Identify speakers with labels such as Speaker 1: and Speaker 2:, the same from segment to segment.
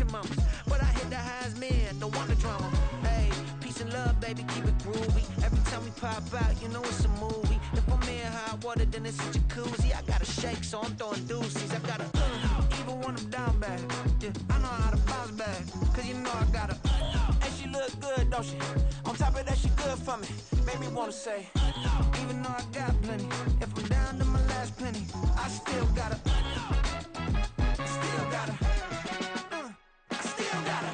Speaker 1: your mamas. But I hit the highs, man, don't want the drama. Hey, peace and love, baby, keep it groovy. Every time we pop out, you know it's a movie. If I'm in hot water, then it's a jacuzzi. I gotta shake, so I'm throwing deuces. I gotta even when I'm down bad. Yeah, I know how to bounce back, cause you know I gotta. And she look good, don't she? On top of that, she good for me. Made me wanna say, even though I got plenty, if I'm down to my last penny, I still gotta. Still gotta. I still gotta.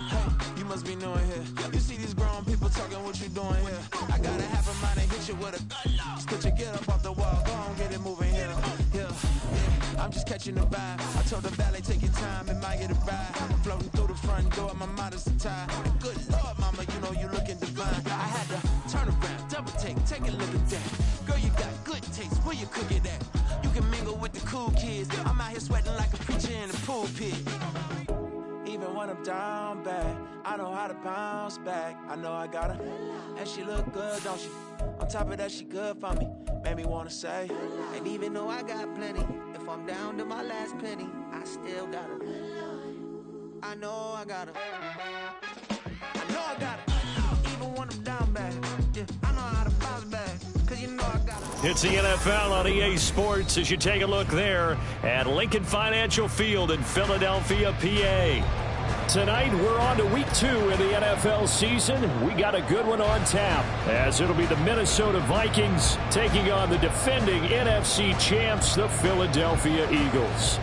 Speaker 1: Hey, you must be new in here. You see these grown people talking, what you doing here? I got a half a mind and hit you with a. Put your get up off the wall, go on, get it moving here. Yeah, I'm just catching the vibe. I told the valet, take your time, it might get a ride. Floating through the front door, my mind is tied. Good Lord, mama, you know you looking divine. I had to turn around, double take a look at that. Girl, you got good taste, where you cook it at? You can mingle with the cool kids. I'm out here sweating like a preacher in the pulpit. Even when I'm down bad, I know how to bounce back. I know I got her, and she look good, don't she? On top of that, she good for me. Made me wanna say, and even though I got plenty, if I'm down to my last penny, I still got her. I know I got her. I know I got her. Even when I'm down bad, yeah, I know how to bounce back, cause you know I got her.
Speaker 2: It's the NFL on EA Sports as you take a look there at Lincoln Financial Field in Philadelphia, PA. Tonight, we're on to week 2 in the NFL season. We got a good one on tap, as it'll be the Minnesota Vikings taking on the defending NFC champs, the Philadelphia Eagles.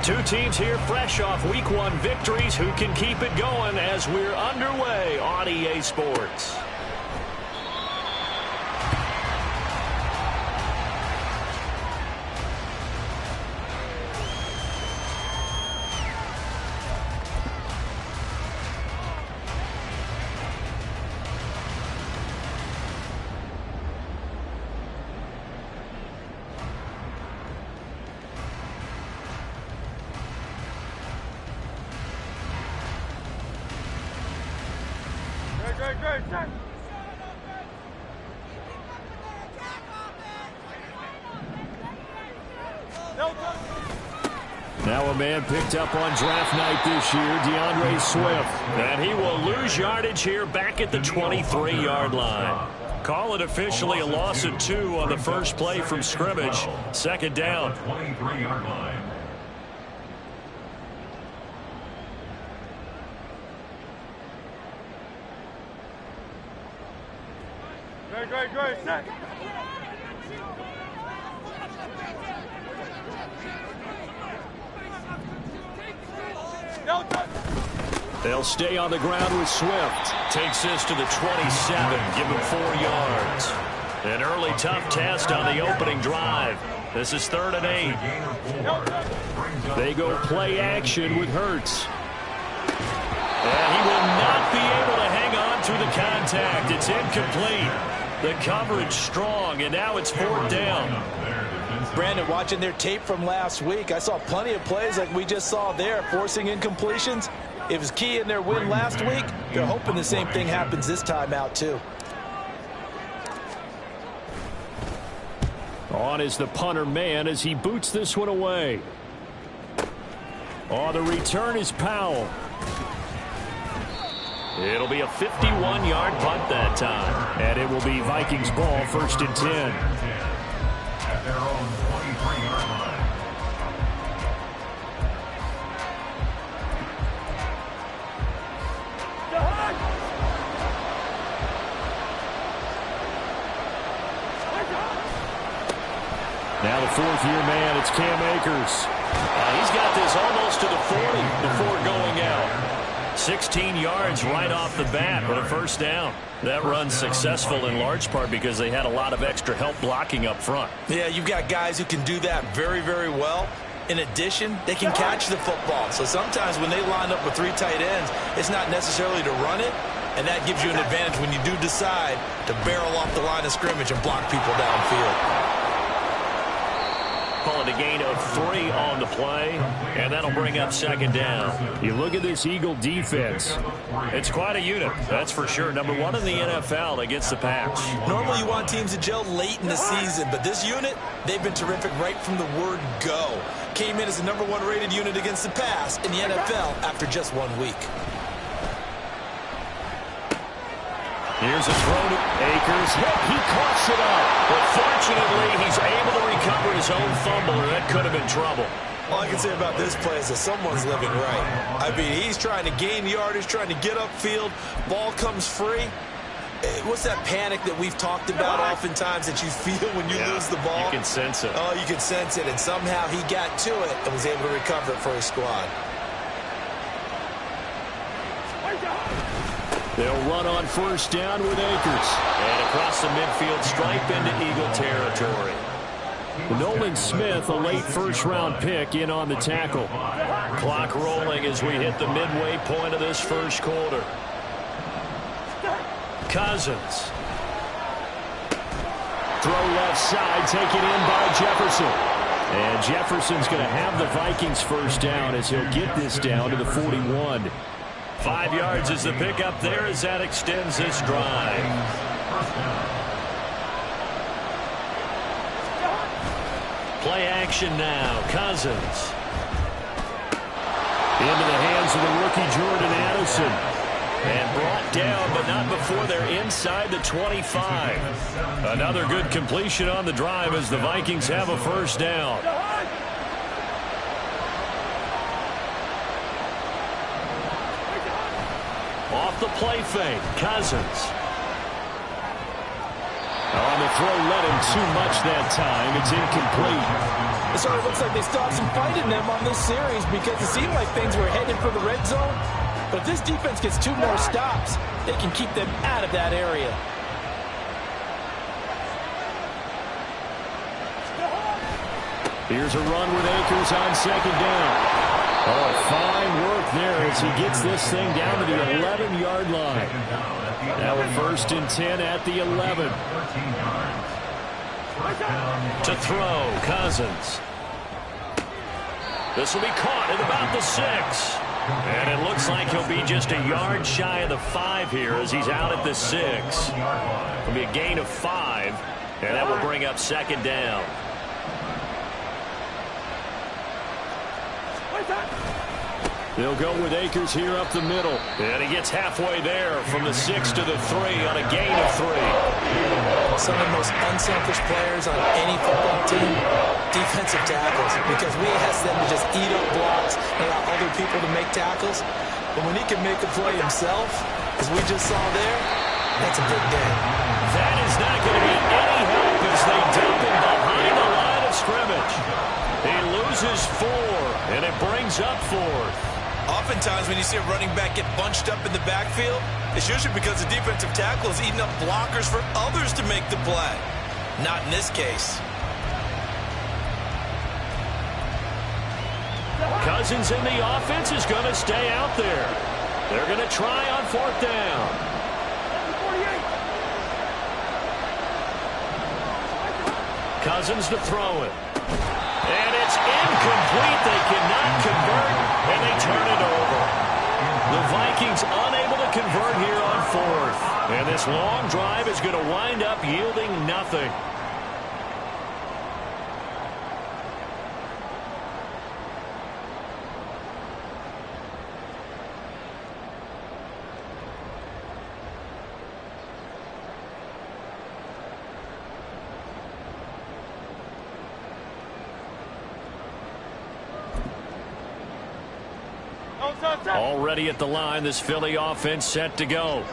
Speaker 2: Two teams here fresh off Week 1 victories. Who can keep it going as we're underway on EA Sports? Now a man picked up on draft night this year, DeAndre Swift. And he will lose yardage here back at the 23-yard line. Call it officially a loss of 2 on the first play from scrimmage. Second down.
Speaker 3: 23-yard line.
Speaker 4: Great, set.
Speaker 2: They'll stay on the ground with Swift. Takes this to the 27. Give him 4 yards. An early tough test on the opening drive. This is 3rd and 8. They go play action with Hurts. And he will not be able to hang on through the contact. It's incomplete. The coverage strong, and now it's 4th down.
Speaker 5: Brandon, watching their tape from last week, I saw plenty of plays like we just saw there, forcing incompletions. It was key in their win last week. They're hoping the same thing happens this time out, too.
Speaker 2: On is the punter man as he boots this one away. Oh, the return is Powell. It'll be a 51-yard punt that time. And it will be Vikings ball, 1st and 10.
Speaker 3: At their own 23-yard line.
Speaker 2: Now the 4th-year man, it's Cam Akers. He's got this almost to the 40 before going out. 16 yards right off the bat, but a 1st down. That run's successful in large part because they had a lot of extra help blocking up front.
Speaker 5: Yeah, you've got guys who can do that very, very well. In addition, they can catch the football. So sometimes when they line up with 3 tight ends, it's not necessarily to run it. and that gives you an advantage when you do decide to barrel off the line of scrimmage and block people downfield.
Speaker 2: Call it a gain of 3 on the play, and that'll bring up second down.
Speaker 6: You look at this Eagle defense.
Speaker 2: It's quite a unit, that's for sure. Number 1 in the NFL against the pass.
Speaker 5: Normally you want teams to gel late in the season, but this unit, they've been terrific right from the word go. Came in as the number 1 rated unit against the pass in the NFL after just 1 week.
Speaker 2: Here's a throw to Akers. He coughs it up. But fortunately, he's able to recover his own fumble, or that could have been trouble.
Speaker 5: All I can say about this play is that someone's living right. I mean, he's trying to gain yardage, trying to get upfield. Ball comes free. What's that panic that we've talked about oftentimes that you feel when you lose the ball?
Speaker 2: You can sense it.
Speaker 5: Oh, you can sense it. And somehow he got to it and was able to recover it for his squad.
Speaker 6: They'll run on first down with Akers.
Speaker 2: And across the midfield stripe into Eagle territory.
Speaker 6: Nolan Smith, a late first-round pick, in on the tackle.
Speaker 2: Clock rolling as we hit the midway point of this first quarter. Cousins.
Speaker 6: Throw left side, taken in by Jefferson. And Jefferson's going to have the Vikings first down as he'll get this down to the 41.
Speaker 2: 5 yards is the pickup there as that extends this drive. Play action now. Cousins.
Speaker 6: Into the hands of the rookie Jordan Addison.
Speaker 2: And brought down, but not before they're inside the 25. Another good completion on the drive as the Vikings have a first down. Off the play fake, Cousins.
Speaker 6: On the throw, led him too much that time. It's incomplete.
Speaker 5: It sort of looks like they still have some fight in them on this series because it seemed like things were headed for the red zone. But if this defense gets 2 more stops, they can keep them out of that area.
Speaker 6: Here's a run with Akers on second down. Oh, fine work there as he gets this thing down to the 11-yard line. Now we're first and 10 at the 11.
Speaker 2: To throw, Cousins. This will be caught at about the 6. And it looks like he'll be just a yard shy of the 5 here as he's out at the 6. It'll be a gain of 5, and that will bring up second down.
Speaker 6: They'll go with Akers here up the middle.
Speaker 2: And he gets halfway there from the 6 to the 3 on a gain of 3.
Speaker 5: Some of the most unselfish players on any football team, defensive tackles, because we ask them to just eat up blocks and allow other people to make tackles. But when he can make a play himself, as we just saw there, that's a big day.
Speaker 2: That is not going to be any help as they dump him behind the line of scrimmage. He loses 4, and it brings up 4th.
Speaker 5: Oftentimes when you see a running back get bunched up in the backfield, it's usually because the defensive tackle is eating up blockers for others to make the play. Not in this case.
Speaker 2: Cousins in the offense is going to stay out there. They're going to try on 4th down. Cousins to throw it. And it's incomplete. They cannot convert, and they turn it over. The Vikings unable to convert here on 4th. And this long drive is going to wind up yielding nothing. Already at the line, this Philly offense set to go.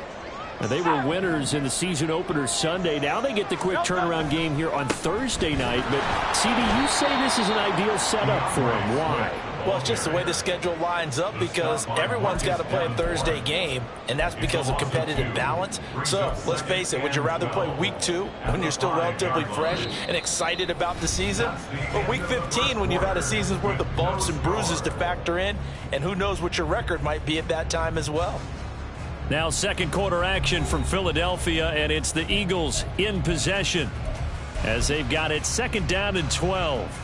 Speaker 6: They were winners in the season opener Sunday. Now they get the quick turnaround game here on Thursday night. But, CD, you say this is an ideal setup for them. Why?
Speaker 5: Well, it's just the way the schedule lines up because everyone's got to play a Thursday game, and that's because of competitive balance. So, let's face it, would you rather play week 2 when you're still relatively fresh and excited about the season? Or week 15 when you've had a season's worth of bumps and bruises to factor in, and who knows what your record might be at that time as well?
Speaker 2: Now second quarter action from Philadelphia, and it's the Eagles in possession as they've got it second down and 12.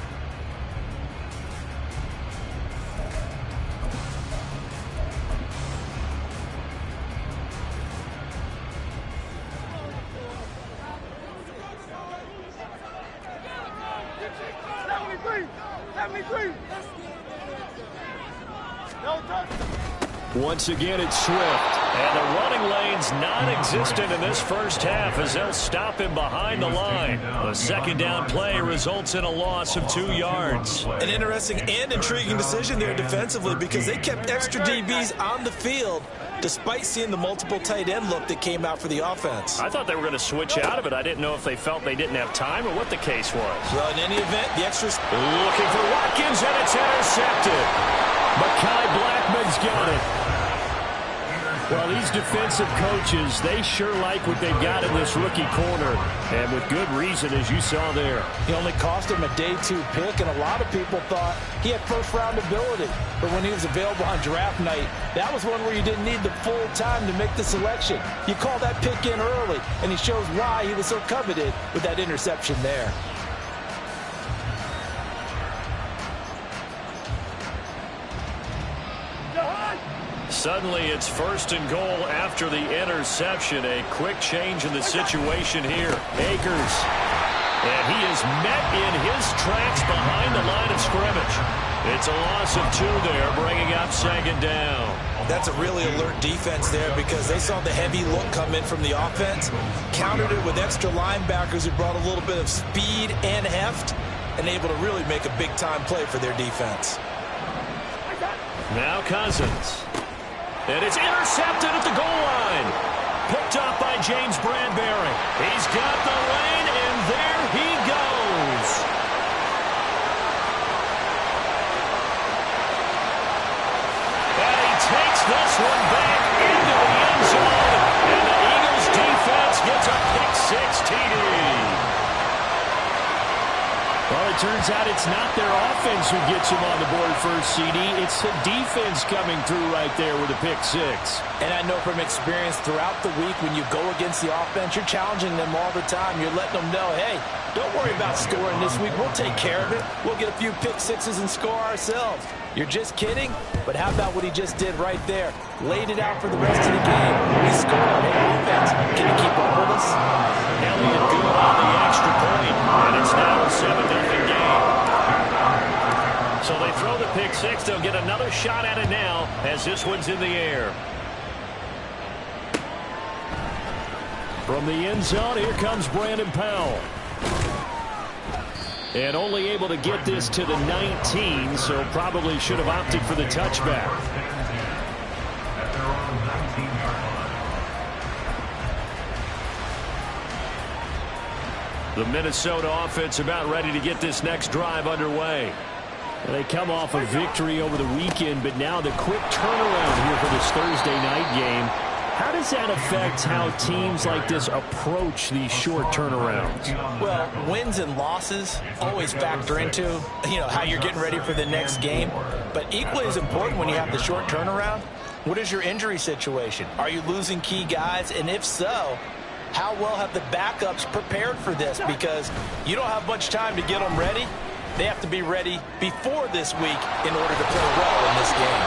Speaker 2: Once again, it's Swift. And the running lane's non-existent in this first half as they'll stop him behind the line. The second down play results in a loss of 2 yards.
Speaker 5: An interesting and intriguing decision there defensively because they kept extra DBs on the field despite seeing the multiple tight end look that came out for the offense.
Speaker 2: I thought they were going to switch out of it. I didn't know if they felt they didn't have time or what the case was.
Speaker 5: Well, in any event, the extras...
Speaker 2: Looking for Watkins, and it's intercepted. Mekhi Blackmon's got it. Well, these defensive coaches, they sure like what they've got in this rookie corner, and with good reason, as you saw there.
Speaker 5: He only cost him a day 2 pick, and a lot of people thought he had first-round ability. But when he was available on draft night, that was one where you didn't need the full time to make the selection. You call that pick in early, and he shows why he was so coveted with that interception there.
Speaker 2: Suddenly, it's first and goal after the interception. A quick change in the situation here. Akers. And he is met in his tracks behind the line of scrimmage. It's a loss of 2 there, bringing up second down.
Speaker 5: That's a really alert defense there because they saw the heavy look come in from the offense, countered it with extra linebackers who brought a little bit of speed and heft, and able to really make a big-time play for their defense.
Speaker 2: Now Cousins. And it's intercepted at the goal line. Picked off by James Bradbury. He's got the lane, and there he goes. And he takes this one back into the end zone. And the Eagles defense gets a pick-6 TD.
Speaker 6: Well, it turns out it's not their offense who gets him on the board first, CD. It's the defense coming through right there with a pick-6.
Speaker 5: And I know from experience throughout the week when you go against the offense, you're challenging them all the time. You're letting them know, hey, don't worry about scoring this week. We'll take care of it. We'll get a few pick-6s and score ourselves. You're just kidding? But how about what he just did right there? Laid it out for the rest of the game. He scored. Hey, offense, can you keep up with us?
Speaker 2: Elliott good on the extra point, and it's now a 7-0 game. So they throw the pick-6. They'll get another shot at it now as this one's in the air.
Speaker 6: From the end zone, here comes Brandon Powell. And only able to get this to the 19, so probably should have opted for the touchback.
Speaker 3: At their own 19-yard line.
Speaker 2: The Minnesota offense about ready to get this next drive underway.
Speaker 6: They come off a victory over the weekend, but now the quick turnaround here for this Thursday night game. How does that affect how teams like this approach these short turnarounds?
Speaker 5: Well, wins and losses always factor into, how you're getting ready for the next game. But equally as important when you have the short turnaround, what is your injury situation? Are you losing key guys? And if so, how well have the backups prepared for this? Because you don't have much time to get them ready. They have to be ready before this week in order to play well in this game.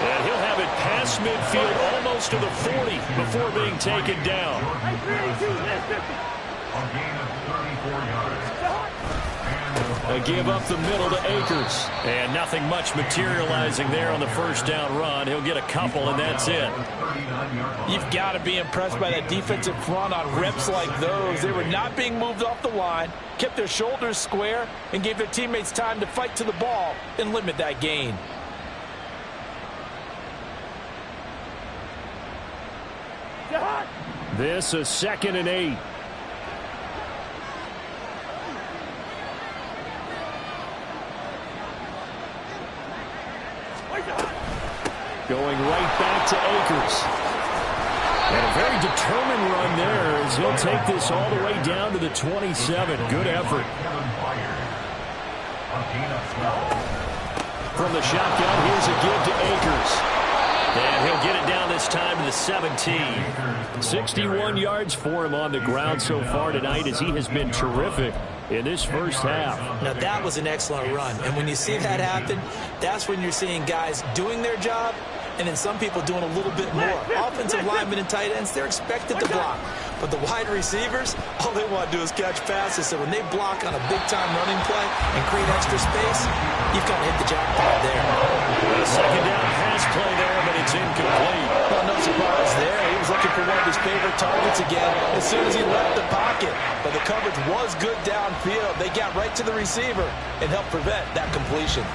Speaker 2: And he'll have it past midfield almost to the 40 before being taken down.
Speaker 3: A gain of 34 yards.
Speaker 2: They give up the middle to Akers. And nothing much materializing there on the first down run. He'll get a couple, and that's it.
Speaker 5: You've got to be impressed by that defensive front on reps like those. They were not being moved off the line, kept their shoulders square, and gave their teammates time to fight to the ball and limit that gain.
Speaker 6: This is 2nd and 8. Going right back to Akers. And a very determined run there as he'll take this all the way down to the 27. Good effort.
Speaker 3: A gain of 12.
Speaker 6: From the shotgun, here's a give to Akers.
Speaker 2: And he'll get it down this time to the 17.
Speaker 6: 61 yards for him on the ground so far tonight as he has been terrific in this first half.
Speaker 5: Now, that was an excellent run. And when you see that happen, that's when you're seeing guys doing their job and then some people doing a little bit more. Offensive linemen and tight ends, they're expected to block. But the wide receivers, all they want to do is catch passes. So when they block on a big-time running play and create extra space, you've kind of hit the jackpot there.
Speaker 2: A second down pass play there, but it's incomplete.
Speaker 5: Well, no surprise there. He was looking for one of his favorite targets again as soon as he left the pocket. But the coverage was good downfield. They got right to the receiver and helped prevent that completion.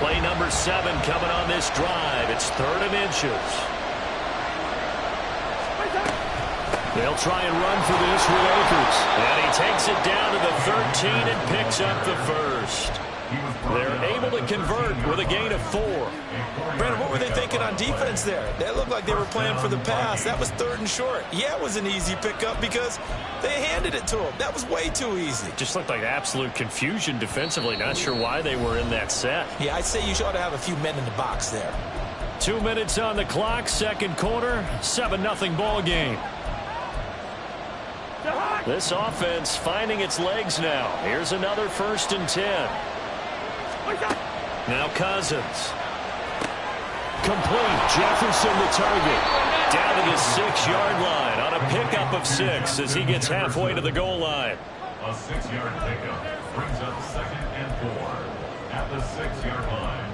Speaker 2: Play number 7 coming on this drive. It's 3rd and inches. They'll try and run for this with Akers. And he takes it down to the 13 and picks up the first. They're able to convert with a gain of 4.
Speaker 5: Brandon, what were they thinking on defense there? They looked like they were playing for the pass. That was 3rd and short. Yeah, it was an easy pickup because they handed it to him. That was way too easy.
Speaker 2: Just looked like absolute confusion defensively. Not sure why they were in that set.
Speaker 5: Yeah, I'd say you ought to have a few men in the box there.
Speaker 6: 2 minutes on the clock, second quarter, 7-0 ball game.
Speaker 2: This offense finding its legs now. Here's another 1st and 10. Now Cousins.
Speaker 6: Complete. Jefferson the target.
Speaker 2: Down to the 6-yard line on a pickup of 6 as he gets halfway to the goal line.
Speaker 3: A 6-yard pickup brings up 2nd and 4 at the 6-yard line.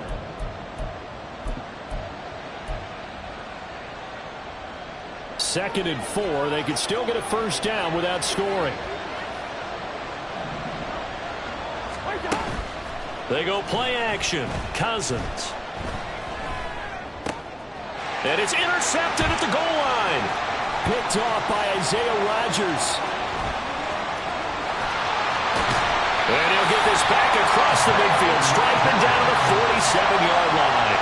Speaker 6: Second and 4. They could still get a first down without scoring.
Speaker 2: They go play action. Cousins. And it's intercepted at the goal line.
Speaker 6: Picked off by Isaiah Rodgers.
Speaker 2: And he'll get this back across the midfield, striping down to the 47-yard line.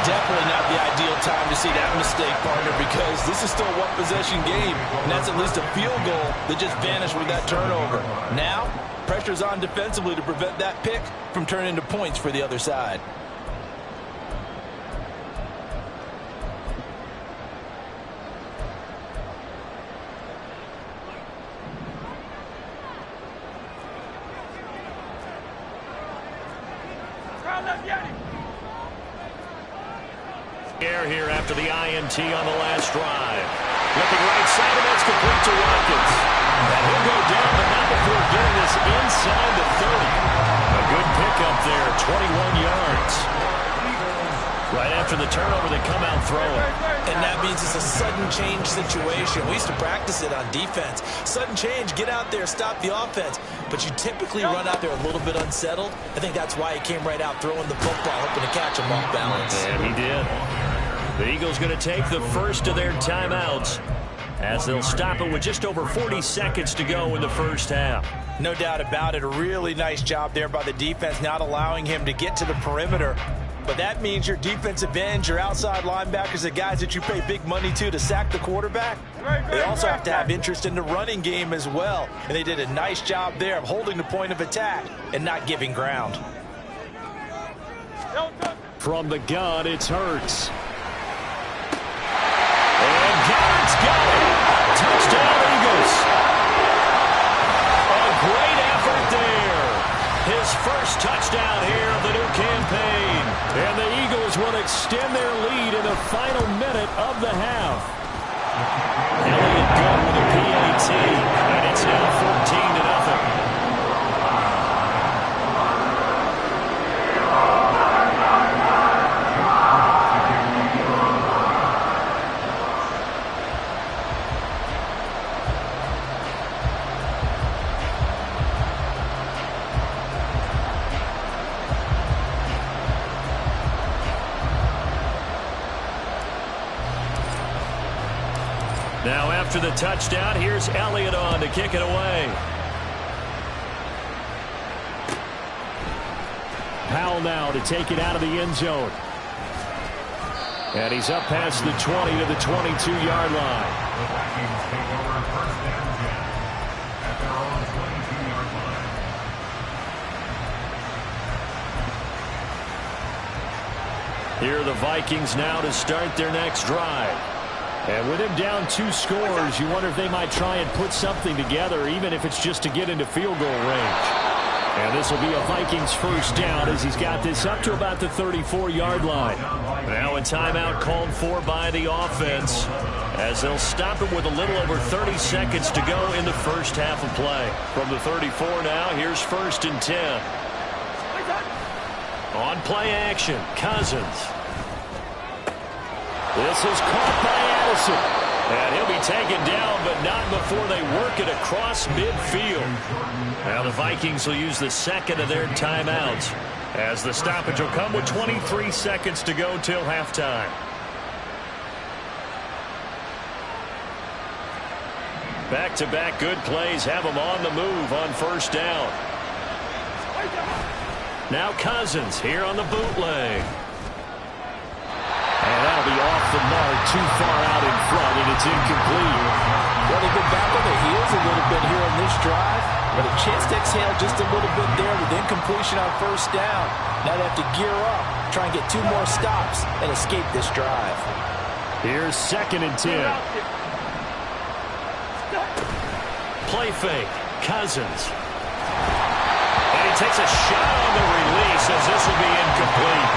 Speaker 5: Definitely not the ideal time to see that mistake, partner, because this is still a one-possession game, and that's at least a field goal that just vanished with that turnover. Now, pressure's on defensively to prevent that pick from turning into points for the other side.
Speaker 2: Air here after the INT on the last drive. Looking right side, and that's complete to Watkins. And he'll go down, but not before getting this inside the 30. A good pickup there, 21 yards. Right after the turnover, they come out throwing.
Speaker 5: And that means it's a sudden change situation. We used to practice it on defense. Sudden change, get out there, stop the offense. But you typically run out there a little bit unsettled. I think that's why he came right out throwing the football, hoping to catch him off balance.
Speaker 2: And he did. The Eagles going to take the first of their timeouts as they'll stop it with just over 40 seconds to go in the first half.
Speaker 5: No doubt about it. A really nice job there by the defense, not allowing him to get to the perimeter. But that means your defensive ends, your outside linebackers, the guys that you pay big money to sack the quarterback, they also have to have interest in the running game as well. And they did a nice job there of holding the point of attack and not giving ground.
Speaker 6: From the gun, it's Hurts.
Speaker 2: And Garrett's got it. Touchdown, Eagles. A great effort there. His first touchdown here of the new campaign.
Speaker 6: And the Eagles will extend their lead in the final minute of the half.
Speaker 2: Elliott good with a PAT. And it's now 14-0. Now after the touchdown, here's Elliott on to kick it away.
Speaker 6: Powell now to take it out of the end zone. And he's up past the 20 to the 22-yard line.
Speaker 3: The Vikings take over 1st and 10 at their own 22-yard line.
Speaker 2: Here are the Vikings now to start their next drive.
Speaker 6: And with him down 2 scores, you wonder if they might try and put something together, even if it's just to get into field goal range. And this will be a Vikings first down as he's got this up to about the 34-yard line.
Speaker 2: Now a timeout called for by the offense as they'll stop it with a little over 30 seconds to go in the first half of play. From the 34 now, here's 1st and 10. On play action, Cousins. This is caught by Addison. And he'll be taken down, but not before they work it across midfield. Now the Vikings will use the second of their timeouts as the stoppage will come with 23 seconds to go till halftime. Back-to-back good plays have them on the move on first down. Now Cousins here on the bootleg.
Speaker 6: And that'll be off the mark, too far out in front, and it's incomplete.
Speaker 5: Well, they've been back on their heels a little bit here on this drive, but a chance to exhale just a little bit there with incompletion on first down. Now they have to gear up, try and get 2 more stops, and escape this drive.
Speaker 6: Here's 2nd and 10.
Speaker 2: Play fake, Cousins. And he takes a shot on the release as this will be incomplete.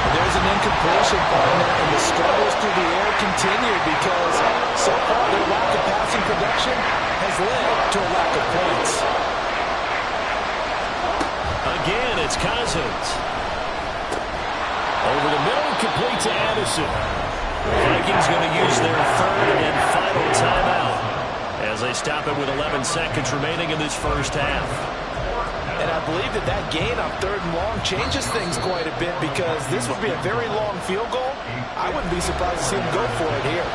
Speaker 5: There's an incompletion, partner, and the struggles through the air continue because so far their lack of passing production has led to a lack of points.
Speaker 2: Again, it's Cousins.
Speaker 6: Over the middle, complete to Addison.
Speaker 2: The Vikings going to use their 3rd and final timeout as they stop it with 11 seconds remaining in this first half.
Speaker 5: And I believe that gain on 3rd and long changes things quite a bit because this would be a very long field goal. I wouldn't be surprised to see him go for it here.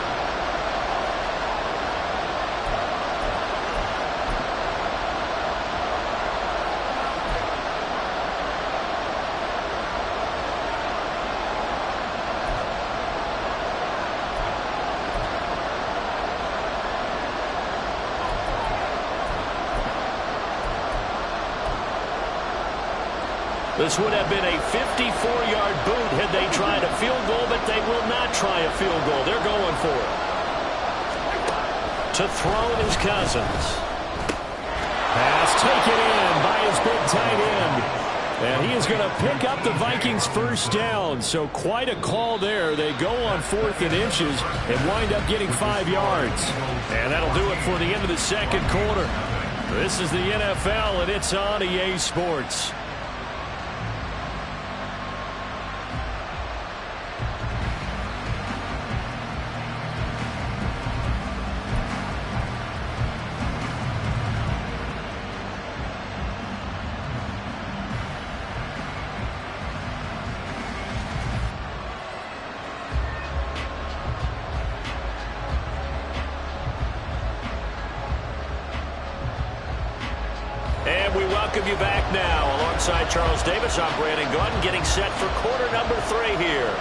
Speaker 2: This would have been a 54-yard boot had they tried a field goal, but they will not try a field goal. They're going for it. To throw is Cousins.
Speaker 6: Pass taken in by his big tight end. And he is going to pick up the Vikings first down. So quite a call there. They go on 4th and inches and wind up getting 5 yards.
Speaker 2: And that'll do it for the end of the second quarter. This is the NFL, and it's on EA Sports. And we welcome you back now. Alongside Charles Davis, I'm Brandon Gaudin, getting set for quarter number 3 here.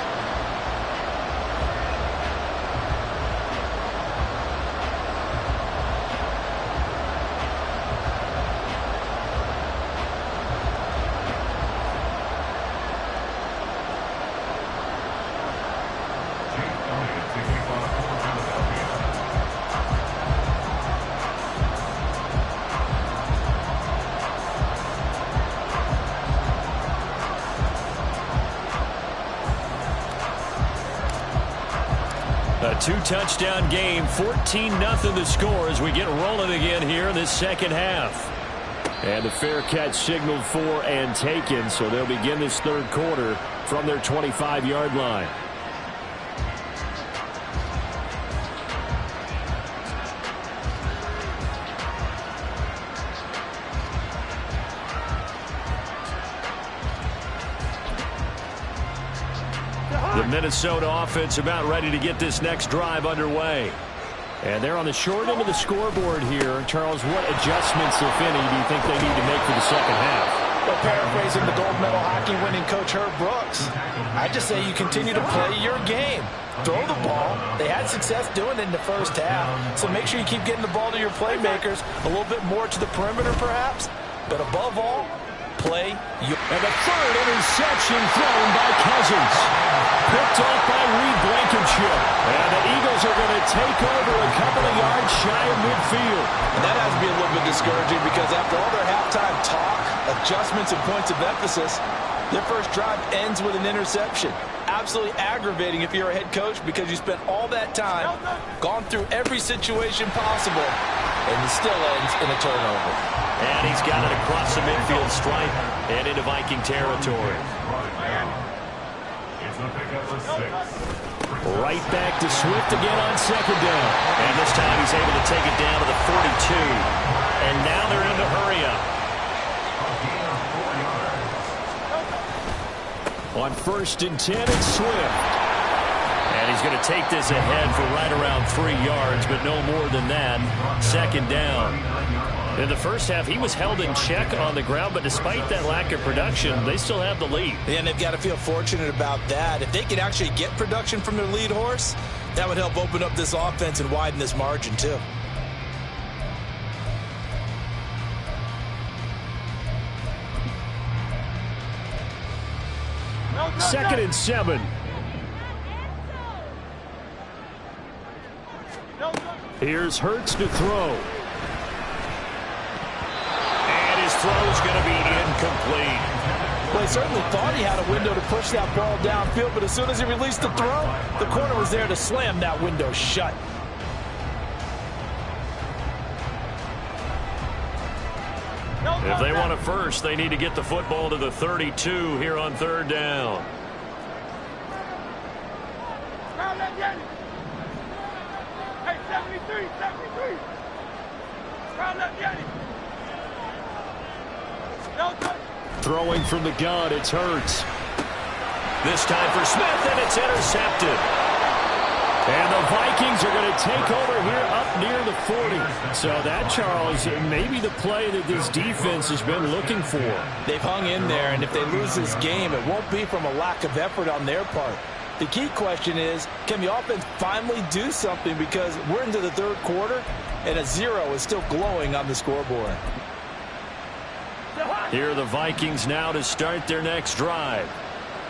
Speaker 2: A 2-touchdown game, 14-0 the score as we get rolling again here in this second half.
Speaker 6: And the fair catch signaled for and taken, so they'll begin this 3rd quarter from their 25-yard line.
Speaker 2: The Minnesota offense about ready to get this next drive underway.
Speaker 6: And they're on the short end of the scoreboard here. Charles, what adjustments, if any, do you think they need to make for the second half?
Speaker 5: Well, paraphrasing the gold medal hockey winning coach Herb Brooks, I just say you continue to play your game. Throw the ball. They had success doing it in the first half. So make sure you keep getting the ball to your playmakers, a little bit more to the perimeter perhaps. But above all, play.
Speaker 6: And the third interception thrown by Cousins. Picked off by Reed Blankenship. And the Eagles are going to take over a couple of yards shy of midfield.
Speaker 5: And that has to be a little bit discouraging because after all their halftime talk, adjustments, and points of emphasis, their first drive ends with an interception. Absolutely aggravating if you're a head coach because you spent all that time, gone through every situation possible, and it still ends in a turnover.
Speaker 2: And he's got it across the midfield stripe and into Viking territory.
Speaker 3: It's a pickup of 6.
Speaker 6: Right back to Swift again on second down.
Speaker 2: And this time he's able to take it down to the 42. And now they're in the hurry up.
Speaker 6: On 1st and 10, it's Swift.
Speaker 2: And he's going to take this ahead for right around 3 yards, but no more than that. Second down. In the first half, he was held in check on the ground, but despite that lack of production, they still have the lead.
Speaker 5: And they've got to feel fortunate about that. If they could actually get production from their lead horse, that would help open up this offense and widen this margin too.
Speaker 6: Second and 7. Here's Hurts to throw.
Speaker 2: And his throw's going to be incomplete.
Speaker 5: Well, he certainly thought he had a window to push that ball downfield, but as soon as he released the throw, the corner was there to slam that window shut.
Speaker 2: If they want a first, they need to get the football to the 32 here on third down.
Speaker 4: Hey, 73.
Speaker 6: Throwing from the gun, it's Hurts.
Speaker 2: This time for Smith, and it's intercepted.
Speaker 6: And the Vikings are going to take over here up near the 40. So that, Charles, may be the play that this defense has been looking for.
Speaker 5: They've hung in there, and if they lose this game, it won't be from a lack of effort on their part. The key question is, can the offense finally do something? Because we're into the third quarter, and a 0 is still glowing on the scoreboard.
Speaker 6: Here are the Vikings now to start their next drive.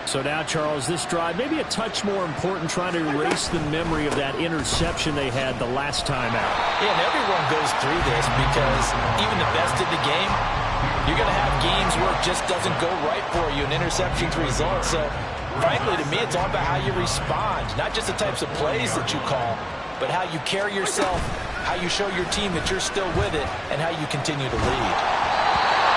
Speaker 6: So now, Charles, this drive maybe a touch more important, trying to erase the memory of that interception they had the last time out.
Speaker 5: Yeah, and everyone goes through this because even the best in the game, you're going to have games where it just doesn't go right for you, and interceptions result. So, frankly, to me, it's all about how you respond, not just the types of plays that you call, but how you carry yourself, how you show your team that you're still with it, and how you continue to lead.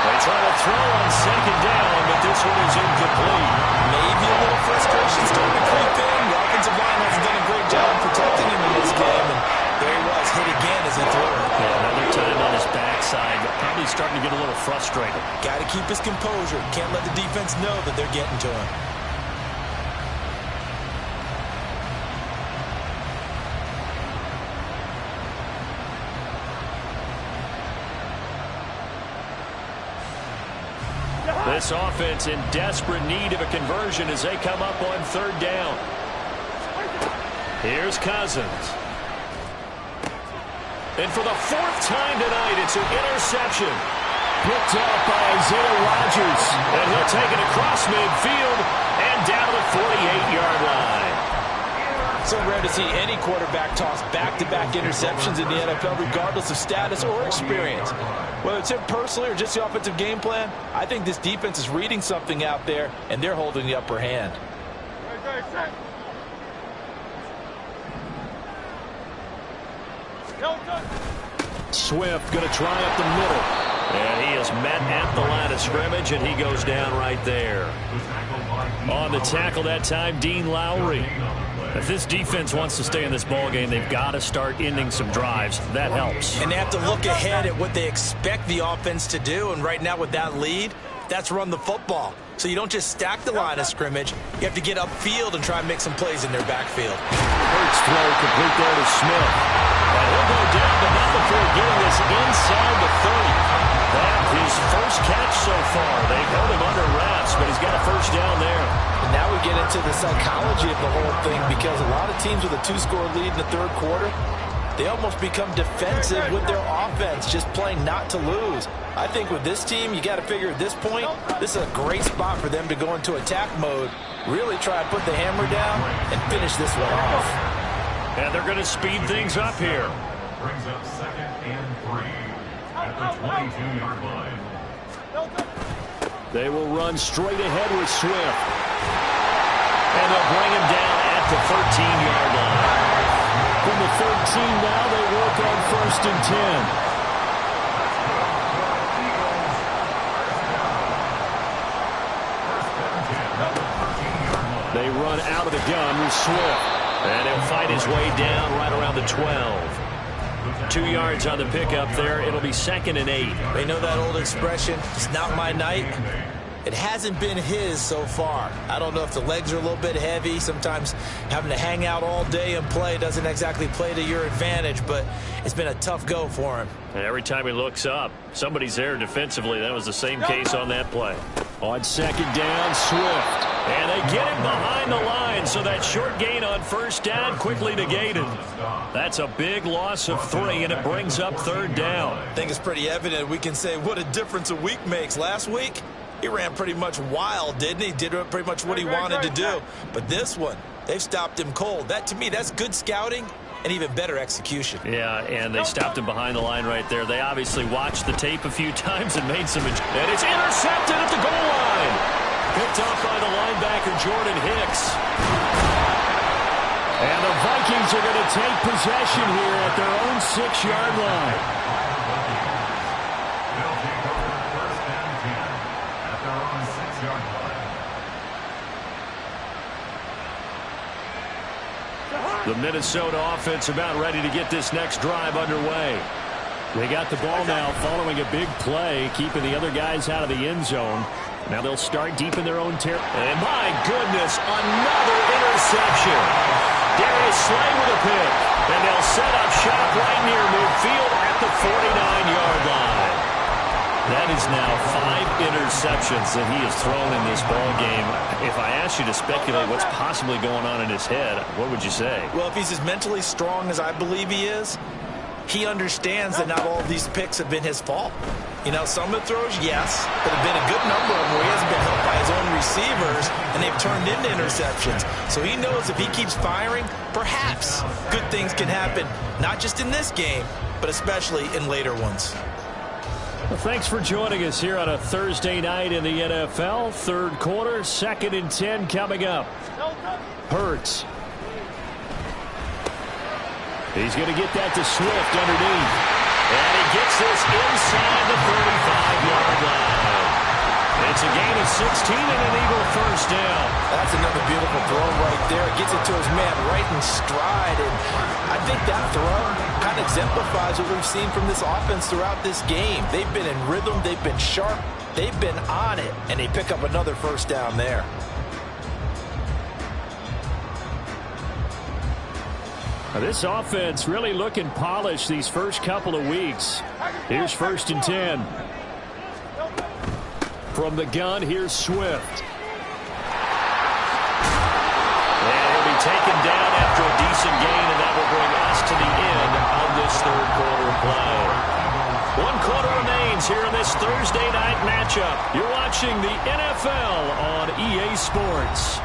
Speaker 2: They try to throw on second down, but this one is incomplete.
Speaker 5: Maybe a little frustration starting to creep in. The offensive line hasn't done a great job protecting him in this game, and there he was, hit again as he threw it.
Speaker 2: Yeah, another time on his backside, but probably starting to get a little frustrated.
Speaker 5: Got to keep his composure. Can't let the defense know that they're getting to him.
Speaker 2: This offense in desperate need of a conversion as they come up on third down. Here's Cousins. And for the 4th time tonight, it's an interception.
Speaker 6: Picked off by Isaiah Rodgers.
Speaker 2: And he'll take it across midfield and down to the 48-yard line.
Speaker 5: So rare to see any quarterback toss back-to-back interceptions in the NFL, regardless of status or experience. Whether it's him personally or just the offensive game plan, I think this defense is reading something out there, and they're holding the upper hand.
Speaker 6: Swift going to try up the middle.
Speaker 2: And he is met at the line of scrimmage, and he goes down right there.
Speaker 6: On the tackle that time, Dean Lowry.
Speaker 2: If this defense wants to stay in this ballgame, they've got to start ending some drives. That helps.
Speaker 5: And they have to look ahead at what they expect the offense to do. And right now with that lead, that's run the football. So you don't just stack the line of scrimmage. You have to get upfield and try and make some plays in their backfield.
Speaker 6: Hurts throw complete there to Smith.
Speaker 2: And he'll go down, but not before getting this inside the 30. That's his first catch so far. They've held him under wraps, but he's got a first down there.
Speaker 5: And now we get into the psychology of the whole thing, because a lot of teams with a 2-score lead in the third quarter, they almost become defensive with their offense, just playing not to lose. I think with this team, you got to figure at this point, this is a great spot for them to go into attack mode, really try to put the hammer down and finish this one off.
Speaker 2: And they're going to speed things up here.
Speaker 3: Brings up 2nd and 3 at the 22-yard line.
Speaker 6: They will run straight ahead with Swift.
Speaker 2: And they'll bring him down at the 13-yard line.
Speaker 6: From the 13 now, they work on 1st and 10. They run out of the gun with Swift.
Speaker 2: And he'll fight his way down right around the 12. 2 yards on the pickup there. It'll be 2nd and 8.
Speaker 5: They know that old expression, it's not my night. It hasn't been his so far. I don't know if the legs are a little bit heavy. Sometimes having to hang out all day and play doesn't exactly play to your advantage, but it's been a tough go for him.
Speaker 2: And every time he looks up, somebody's there defensively. That was the same case on that play.
Speaker 6: On 2nd down, Swift.
Speaker 2: And they get him behind the line, so that short gain on 1st down quickly negated. That's a big loss of 3, and it brings up 3rd down.
Speaker 5: I think it's pretty evident we can say what a difference a week makes. Last week, he ran pretty much wild, didn't he? Did pretty much what he wanted to do. But this one, they've stopped him cold. That, to me, that's good scouting and even better execution.
Speaker 2: Yeah, and they stopped him behind the line right there. They obviously watched the tape a few times and made some... And it's intercepted at the goal line. Picked off by the linebacker, Jordan Hicks.
Speaker 6: And the Vikings are going to take possession here at their own 6-yard line.
Speaker 3: They'll take over 1st and 10 at their own 6-yard line.
Speaker 6: The Minnesota offense about ready to get this next drive underway. They got the ball now following a big play, keeping the other guys out of the end zone. Now they'll start deep in their own territory.
Speaker 2: And my goodness, another interception. Darius Slay with a pick. And they'll set up shop right near midfield at the 49-yard line. That is now 5 interceptions that he has thrown in this ball game. If I asked you to speculate what's possibly going on in his head, what would you say?
Speaker 5: Well, if he's as mentally strong as I believe he is, he understands that not all of these picks have been his fault. You know, some of the throws, yes, but there have been a good number of them where he hasn't been helped by his own receivers, and they've turned into interceptions. So he knows if he keeps firing, perhaps good things can happen, not just in this game, but especially in later ones.
Speaker 6: Well, thanks for joining us here on a Thursday night in the NFL. 3rd quarter, 2nd and 10 coming up. Hurts. He's going to get that to Swift underneath.
Speaker 2: And he gets this inside the 35-yard line. It's a gain of 16 and an Eagle 1st down.
Speaker 5: That's another beautiful throw right there. Gets it to his man right in stride. And I think that throw kind of exemplifies what we've seen from this offense throughout this game. They've been in rhythm. They've been sharp. They've been on it. And they pick up another 1st down there.
Speaker 6: This offense really looking polished these first couple of weeks. Here's 1st and 10. From the gun, here's Swift.
Speaker 2: And he'll be taken down after a decent gain, and that will bring us to the end of this 3rd quarter play. 1 quarter remains here in this Thursday night matchup.
Speaker 6: You're watching the NFL on EA Sports.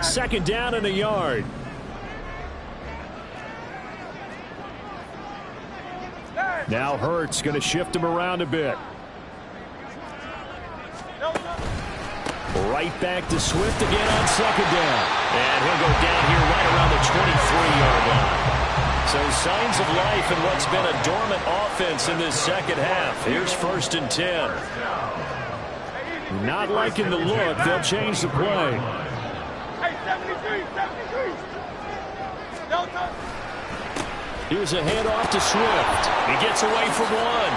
Speaker 6: Second down and a yard. Now Hurts going to shift him around a bit. Right back to Swift again on 2nd down.
Speaker 2: And he'll go down here right around the 23-yard line. So signs of life in what's been a dormant offense in this 2nd half. Here's 1st and 10.
Speaker 6: Not liking the look. They'll change the play. Here's a handoff to Swift.
Speaker 2: He gets away from one.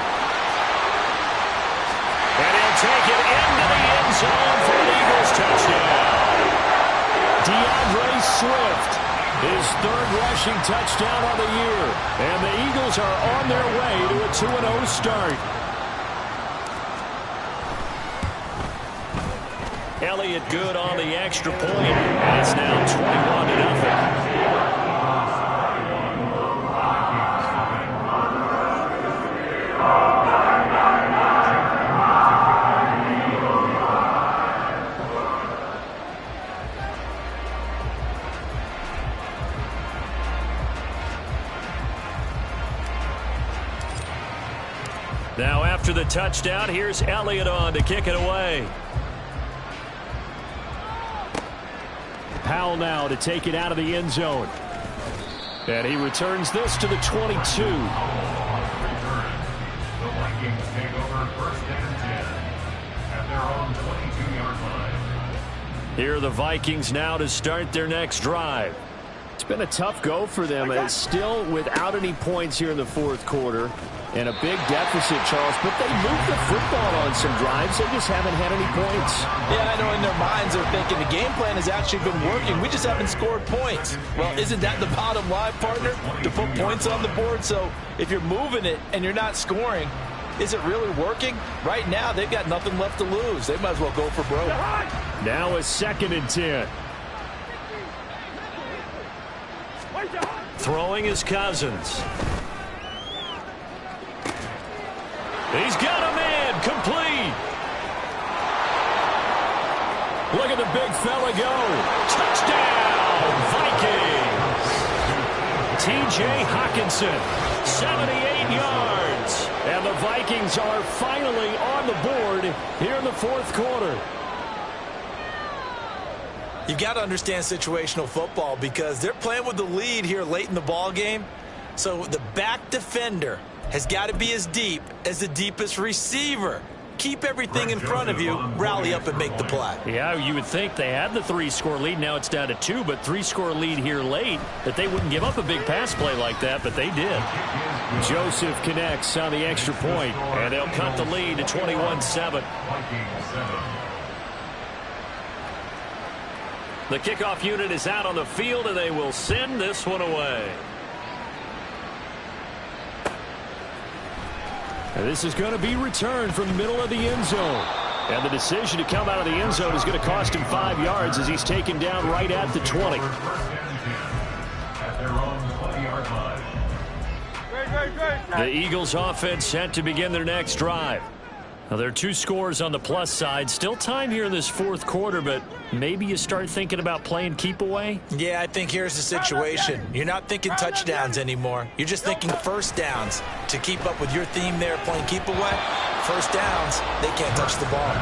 Speaker 2: And he'll take it into the end zone for an Eagles touchdown.
Speaker 6: DeAndre Swift, his 3rd rushing touchdown on the year. And the Eagles are on their way to a 2-0 start.
Speaker 2: Elliott good on the extra point. And it's now 21-0. Now after the touchdown, here's Elliott on to kick it away.
Speaker 6: Powell now to take it out of the end zone. And he returns this to the 22.
Speaker 3: The Vikings take over 1st and 10 at their own 22-yard line.
Speaker 2: Here are the Vikings now to start their next drive.
Speaker 6: It's been a tough go for them. It's still without any points here in the fourth quarter. And a big deficit, Charles, but they moved the football on some drives. They just haven't had any points.
Speaker 5: Yeah, I know in their minds they're thinking the game plan has actually been working. We just haven't scored points. Well, isn't that the bottom line, partner? To put points on the board. So if you're moving it and you're not scoring, is it really working? Right now, they've got nothing left to lose. They might as well go for broke.
Speaker 6: Now a 2nd and 10.
Speaker 2: Throwing is Cousins. He's got a man complete.
Speaker 6: Look at the big fella go.
Speaker 2: Touchdown, Vikings. T.J. Hockenson, 78 yards.
Speaker 6: And the Vikings are finally on the board here in the fourth quarter.
Speaker 5: You've got to understand situational football because they're playing with the lead here late in the ball game. So the back defender has got to be as deep as the deepest receiver. Keep everything in front of you, rally up and make the play.
Speaker 2: Yeah, you would think they had the 3-score lead. Now it's down to 2, but 3-score lead here late, that they wouldn't give up a big pass play like that, but they did.
Speaker 6: Joseph connects on the extra point,
Speaker 2: and they'll cut the lead to 21-7. The kickoff unit is out on the field, and they will send this one away.
Speaker 6: And this is going to be returned from the middle of the end zone. And the decision to come out of the end zone is going to cost him 5 yards as he's taken down right at the 20.
Speaker 3: At their own 20-yard line.
Speaker 2: The Eagles offense set to begin their next drive. Now, there are 2 scores on the plus side. Still time here in this fourth quarter, but maybe you start thinking about playing keep away?
Speaker 5: Yeah, I think here's the situation. You're not thinking touchdowns anymore. You're just thinking first downs. To keep up with your theme there, playing keep away, first downs, they can't touch the ball.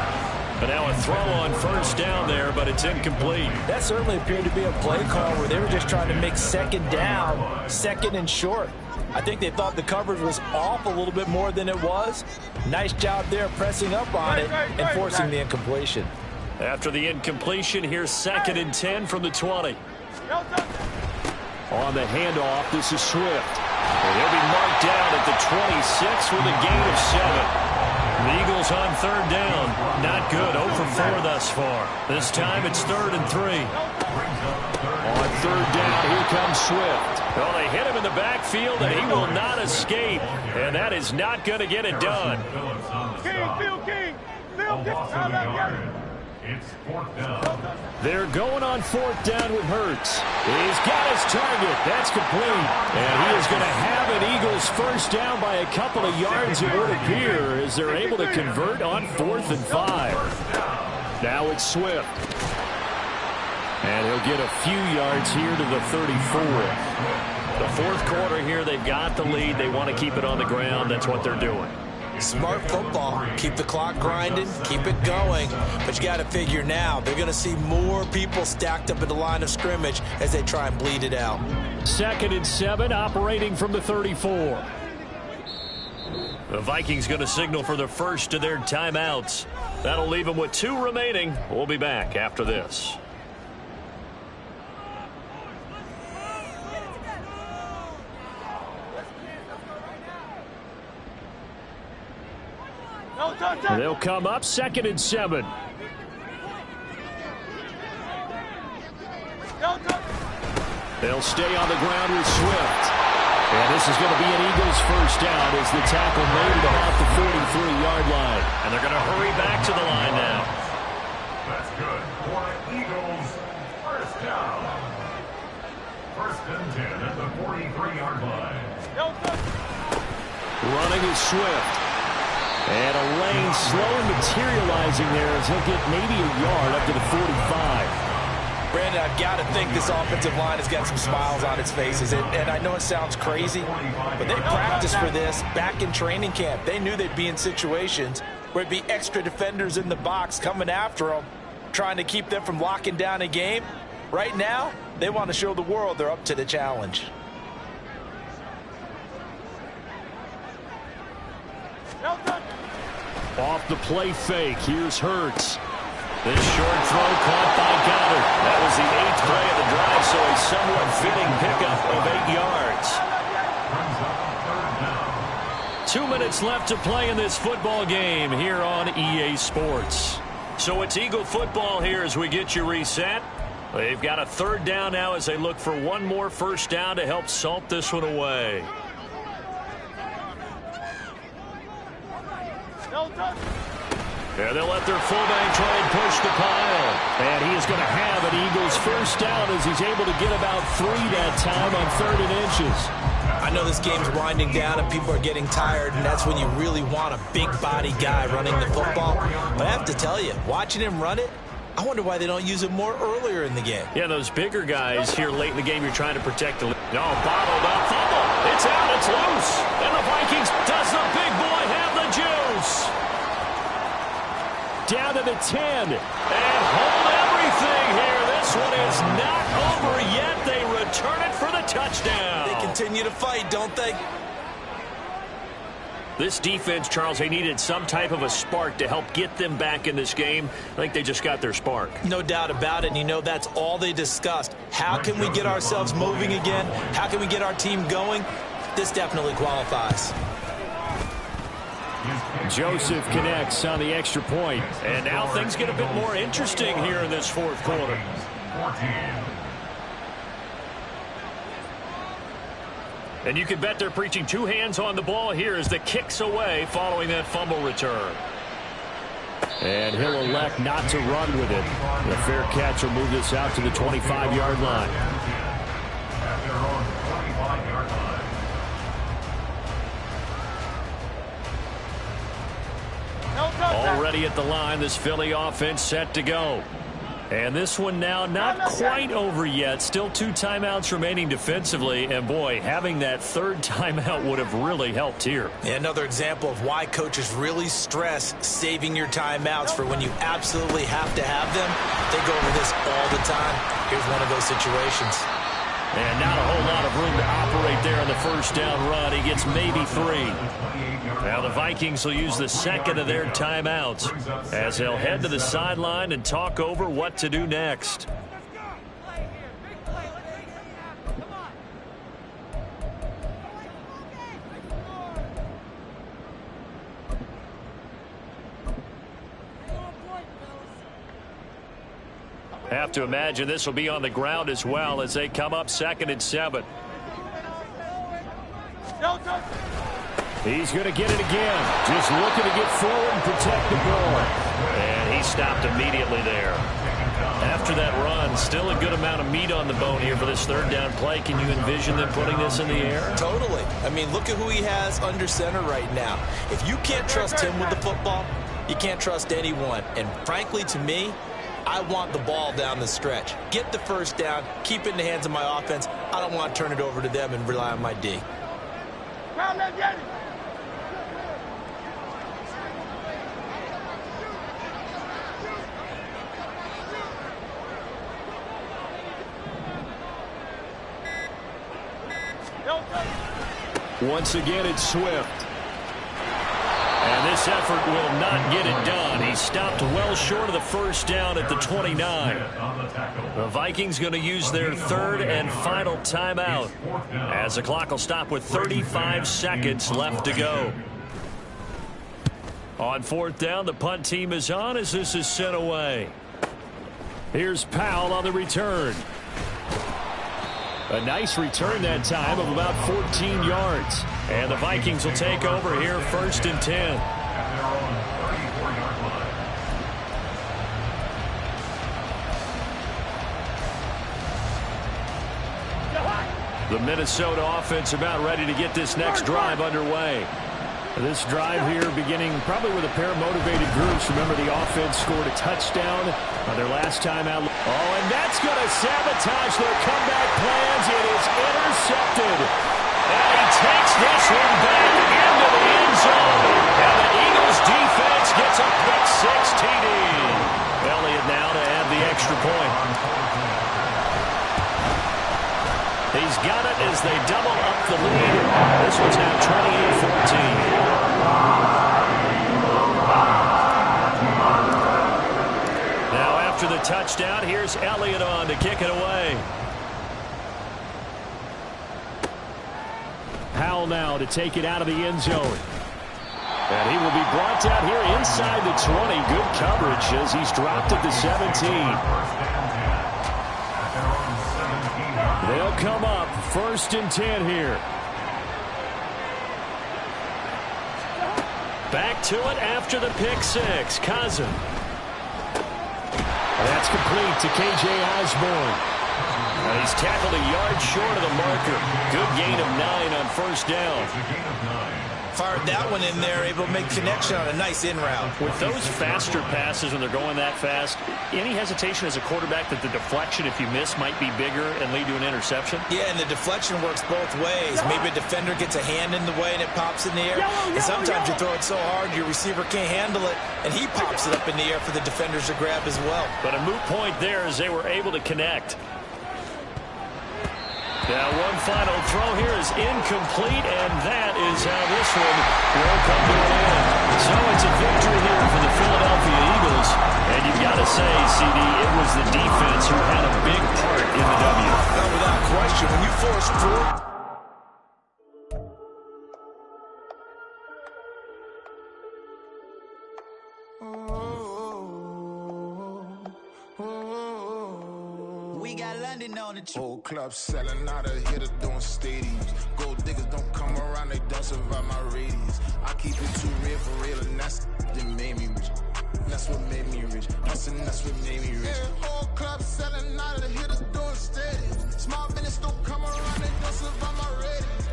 Speaker 2: But now a throw on first down there, but it's incomplete.
Speaker 5: That certainly appeared to be a play call where they were just trying to make second down, 2nd and short. I think they thought the coverage was off a little bit more than it was. Nice job there pressing up on it and forcing the incompletion.
Speaker 2: After the incompletion, here's 2nd and 10 from the 20.
Speaker 6: On the handoff, this is Swift.
Speaker 2: And he'll be marked down at the 26 with a gain of 7. The Eagles on 3rd down. Not good. 0 for 4 thus far. This time it's 3rd and 3.
Speaker 6: On 3rd down, here comes Swift.
Speaker 2: Well, they hit him in the backfield, and he will not escape. And that is not going to get it done.
Speaker 3: It's 4th down.
Speaker 6: They're going on 4th down with Hurts. He's got his target. That's complete. And he is going to have an Eagles first down by a couple of yards, it would appear, as they're able to convert on 4th and 5. Now it's Swift. And he'll get a few yards here to the 34.
Speaker 2: The fourth quarter here, they've got the lead. They want to keep it on the ground. That's what they're doing.
Speaker 5: Smart football. Keep the clock grinding. Keep it going. But you got to figure now, they're going to see more people stacked up at the line of scrimmage as they try and bleed it out.
Speaker 6: 2nd and 7, operating from the 34.
Speaker 2: The Vikings going to signal for the first of their timeouts. That'll leave them with 2 remaining. We'll be back after this.
Speaker 6: They'll come up 2nd and 7. They'll stay on the ground with Swift. And this is going to be an Eagles first down as the tackle made about the 43-yard line.
Speaker 2: And they're going to hurry back to the line now.
Speaker 3: That's good.
Speaker 6: throwing is Swift. And a lane slowly materializing there as he'll get maybe a yard up to the 45.
Speaker 5: Brandon, I've got to think this offensive line has got some smiles on its faces. And I know it sounds crazy, but they practiced for this back in training camp. They knew they'd be in situations where it'd be extra defenders in the box coming after them, trying to keep them from locking down a game. Right now, they want to show the world they're up to the challenge.
Speaker 6: Off the play fake, here's Hurts. This short throw caught by Goddard. That was the 8th play of the drive, so a somewhat fitting pickup of 8 yards. 2 minutes left to play in this football game here on EA Sports. So it's Eagle football here as we get you reset. They've got a 3rd down now as they look for one more first down to help salt this one away. Yeah, they'll let their fullback try and push the pile. And he is going to have an Eagles first down as he's able to get about 3 that time on 3rd and inches.
Speaker 5: I know this game's winding down and people are getting tired, and that's when you really want a big body guy running the football. But I have to tell you, watching him run it, I wonder why they don't use it more earlier in the game.
Speaker 6: Yeah, those bigger guys here late in the game, you're trying to protect the... No, bottled up, fumble. It's out, it's loose. And the Vikings, does the big boy have the juice? Down to the 10. And hold everything here. This one is not over yet. They return it for the touchdown.
Speaker 5: They continue to fight, don't they?
Speaker 6: This defense, Charles, they needed some type of a spark to help get them back in this game. I think they just got their spark.
Speaker 5: No doubt about it. And you know, that's all they discussed. How can we get ourselves moving again? How can we get our team going? This definitely qualifies.
Speaker 6: Joseph connects on the extra point. And now things get a bit more interesting here in this 4th quarter. And you can bet they're preaching 2 hands on the ball here as the kick's away following that fumble return. And he'll elect not to run with it. The fair catch will move this out to the 25-yard line.
Speaker 3: At their own 25-yard line.
Speaker 6: Already at the line, this Philly offense set to go. And this one now not quite over yet. Still 2 timeouts remaining defensively. And, boy, having that 3rd timeout would have really helped here.
Speaker 5: Yeah, another example of why coaches really stress saving your timeouts for when you absolutely have to have them. They go over this all the time. Here's one of those situations.
Speaker 6: And not a whole lot of room to operate there on the first down run. He gets maybe 3. Now the Vikings will use the 2nd of their timeouts as they'll head to the sideline and talk over what to do next. Have to imagine this will be on the ground as well as they come up 2nd and 7. He's going to get it again. Just looking to get forward and protect the ball. And he stopped immediately there. After that run, still a good amount of meat on the bone here for this 3rd down play. Can you envision them putting this in the air?
Speaker 5: Totally. I mean, look at who he has under center right now. If you can't trust him with the football, you can't trust anyone. And frankly, to me, I want the ball down the stretch. Get the first down, keep it in the hands of my offense. I don't want to turn it over to them and rely on my D.
Speaker 6: Once again, it's Swift. And this effort will not get it done. He stopped well short of the first down at the 29. The Vikings going to use their 3rd and final timeout as the clock will stop with 35 seconds left to go. On 4th down, the punt team is on as this is sent away. Here's Powell on the return. A nice return that time of about 14 yards. And the Vikings will take over here 1st and 10. The Minnesota offense about ready to get this next drive underway. This drive here beginning probably with a pair of motivated groups. Remember, the offense scored a touchdown on their last time out. Oh, and that's going to sabotage their comeback plans. It is intercepted. And he takes this one back into the end zone. And the Eagles defense gets a pick six TD. Elliott now to add the extra point. He's got it as they double up the lead. This one's now 28-14. Now after the touchdown, here's Elliott on to kick it away. Howell now to take it out of the end zone. And he will be brought down here inside the 20. Good coverage as he's dropped at the 17. They'll come up 1st and 10 here. Back to it after the pick six. Cousin. That's complete to K.J. Osborne. He's tackled a yard short of the marker. Good gain of 9 on 1st down.
Speaker 5: Fired that one in there, able to make connection on a nice in route.
Speaker 2: With those faster passes when they're going that fast, any hesitation as a quarterback that the deflection, if you miss, might be bigger and lead to an interception?
Speaker 5: Yeah, and the deflection works both ways. Maybe a defender gets a hand in the way and it pops in the air. And sometimes you throw it so hard your receiver can't handle it, and he pops it up in the air for the defenders to grab as well.
Speaker 2: But a moot point there as they were able to connect. Now one final throw here is incomplete, and that is how this one will come to an end. So it's a victory here for the Philadelphia Eagles. And you've got to say, CD, it was the defense who had a big part in the W.
Speaker 5: Not without question. When you force through...
Speaker 7: Whole club selling out of hitter doing stadiums. Gold diggers don't come around, they don't survive my radius. I keep it too real for real, and that's that made me rich. That's what made me rich. That's what made me rich. Yeah, whole club selling out of hitter doing stadiums. Small business don't come around, they don't survive my radius.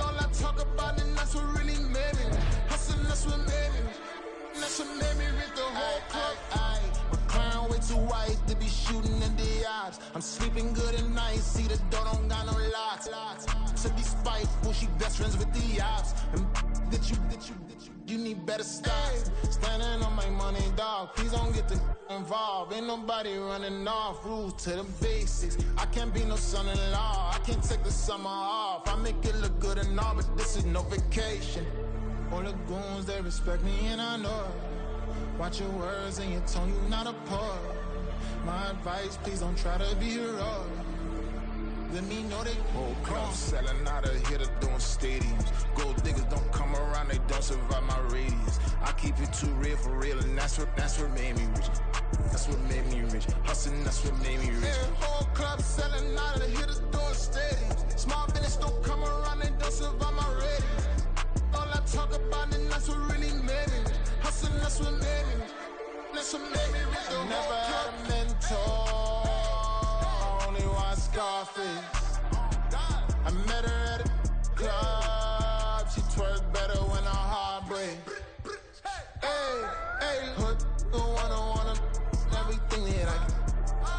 Speaker 7: All I talk about, and that's what really made me rich. Hustling, that's what made me rich. That's what made me rich. The whole club. McLaren way too white to be shooting in the odds. I'm sleeping good at night, see the door don't got no locks. To be spiteful, she best friends with the ops. And you need better stocks. Standing on my money, dog. Please don't get involved. Ain't nobody running off. Rules to the basics. I can't be no son-in-law. I can't take the summer off. I make it look good and all, but this is no vacation. All the goons, they respect me and I know it. Watch your words and your tone, you not a part. My advice, please don't try to be heroic. Let me know they whole club selling out of hitter doing stadiums. Gold diggers don't come around, they don't survive my radius. I keep it too real for real, and that's what made me rich. That's what made me rich. Hustling, that's what made me rich. Yeah, whole club selling out of hitters doing stadiums. Small business don't come around, they don't survive my radius. All I talk about, and that's what really made me rich. Hustling, that's what made me rich. That's what made me rich. I never had a mentor. Only one Scarface. I met her at a club. She twerked better when her heart breaks. Hey, put the wanna everything that I can.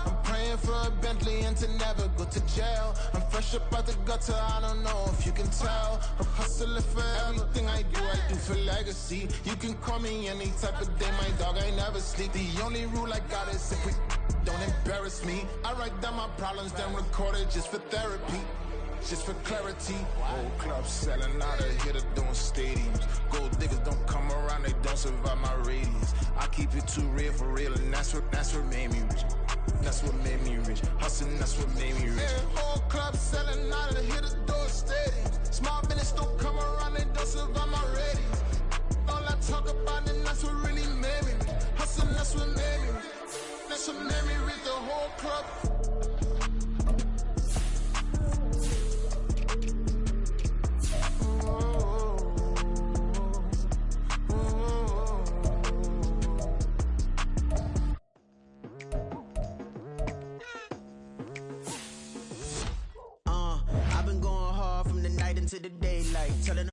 Speaker 7: I'm praying for a Bentley and to never go to jail. I'm fresh up out the gutter, I don't know if you can tell. I'm hustling for everything I do for legacy. You can call me any type of day, my dog, I never sleep. The only rule I got is if we don't embarrass me. I write down my problems, then record it just for therapy. Just for clarity. Whole club selling out of hitter doing stadiums. Gold diggers don't come around, they don't survive my radius. I keep it too real for real, and that's what made me rich. That's what made me rich. Hustling, that's what made me rich. Yeah, whole club selling out of hitter doing stadiums. Small business don't come around, they don't survive my radius. All I talk about, and that's what really made me rich. Hustling, that's what made me rich. That's what made me rich. The whole club.
Speaker 8: I've been going hard from the night into the daylight, telling